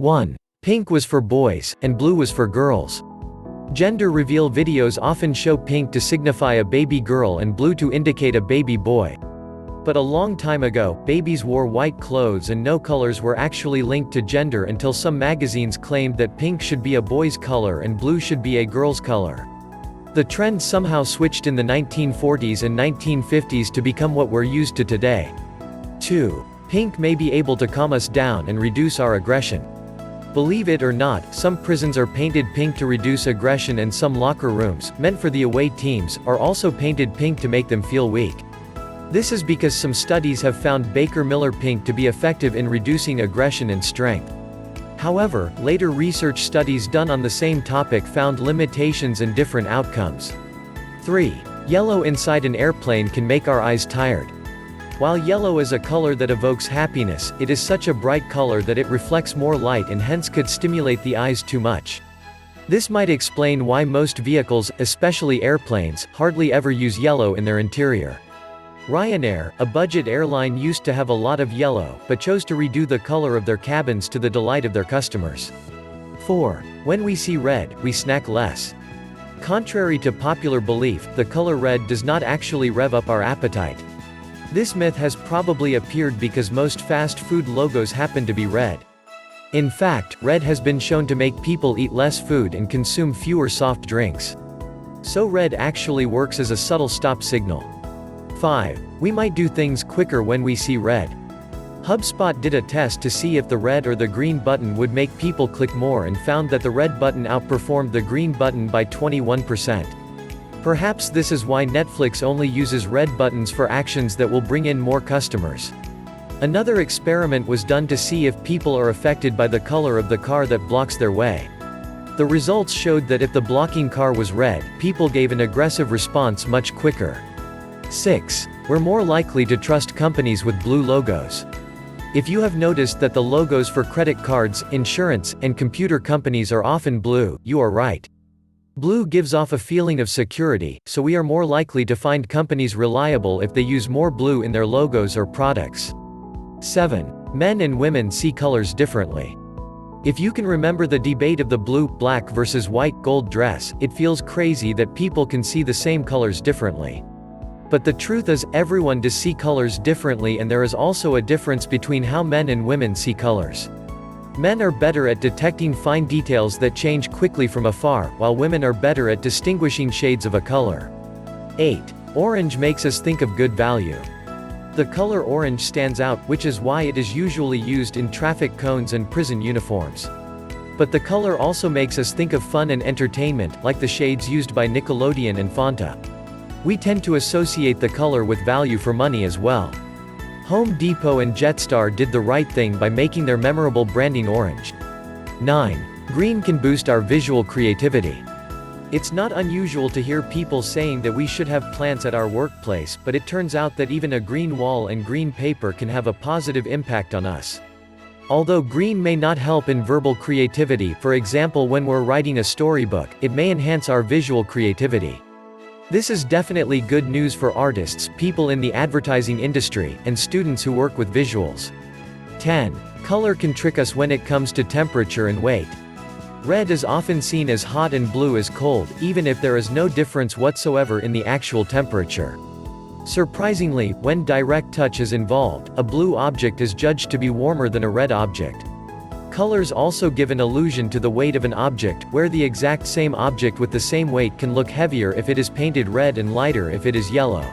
1. Pink was for boys, and blue was for girls. Gender reveal videos often show pink to signify a baby girl and blue to indicate a baby boy. But a long time ago, babies wore white clothes and no colors were actually linked to gender until some magazines claimed that pink should be a boy's color and blue should be a girl's color. The trend somehow switched in the 1940s and 1950s to become what we're used to today. 2. Pink may be able to calm us down and reduce our aggression. Believe it or not, some prisons are painted pink to reduce aggression and some locker rooms, meant for the away teams, are also painted pink to make them feel weak. This is because some studies have found Baker Miller pink to be effective in reducing aggression and strength. However, later research studies done on the same topic found limitations and different outcomes. 3. Yellow inside an airplane can make our eyes tired. While yellow is a color that evokes happiness, it is such a bright color that it reflects more light and hence could stimulate the eyes too much. This might explain why most vehicles, especially airplanes, hardly ever use yellow in their interior. Ryanair, a budget airline, used to have a lot of yellow, but chose to redo the color of their cabins to the delight of their customers. 4. When we see red, we snack less. Contrary to popular belief, the color red does not actually rev up our appetite. This myth has probably appeared because most fast food logos happen to be red. In fact, red has been shown to make people eat less food and consume fewer soft drinks. So red actually works as a subtle stop signal. 5. We might do things quicker when we see red. HubSpot did a test to see if the red or the green button would make people click more and found that the red button outperformed the green button by 21%. Perhaps this is why Netflix only uses red buttons for actions that will bring in more customers. Another experiment was done to see if people are affected by the color of the car that blocks their way. The results showed that if the blocking car was red, people gave an aggressive response much quicker. 6. We're more likely to trust companies with blue logos. If you have noticed that the logos for credit cards, insurance, and computer companies are often blue, you are right. Blue gives off a feeling of security, so we are more likely to find companies reliable if they use more blue in their logos or products. 7. Men and women see colors differently. If you can remember the debate of the blue, black versus white, gold dress, it feels crazy that people can see the same colors differently. But the truth is, everyone does see colors differently, and there is also a difference between how men and women see colors. Men are better at detecting fine details that change quickly from afar, while women are better at distinguishing shades of a color. 8. Orange makes us think of good value. The color orange stands out, which is why it is usually used in traffic cones and prison uniforms. But the color also makes us think of fun and entertainment, like the shades used by Nickelodeon and Fanta. We tend to associate the color with value for money as well. Home Depot and Jetstar did the right thing by making their memorable branding orange. 9. Green can boost our visual creativity. It's not unusual to hear people saying that we should have plants at our workplace, but it turns out that even a green wall and green paper can have a positive impact on us. Although green may not help in verbal creativity, for example when we're writing a storybook, it may enhance our visual creativity. This is definitely good news for artists, people in the advertising industry, and students who work with visuals. 10. Color can trick us when it comes to temperature and weight. Red is often seen as hot and blue as cold, even if there is no difference whatsoever in the actual temperature. Surprisingly, when direct touch is involved, a blue object is judged to be warmer than a red object. Colors also give an illusion to the weight of an object, where the exact same object with the same weight can look heavier if it is painted red and lighter if it is yellow.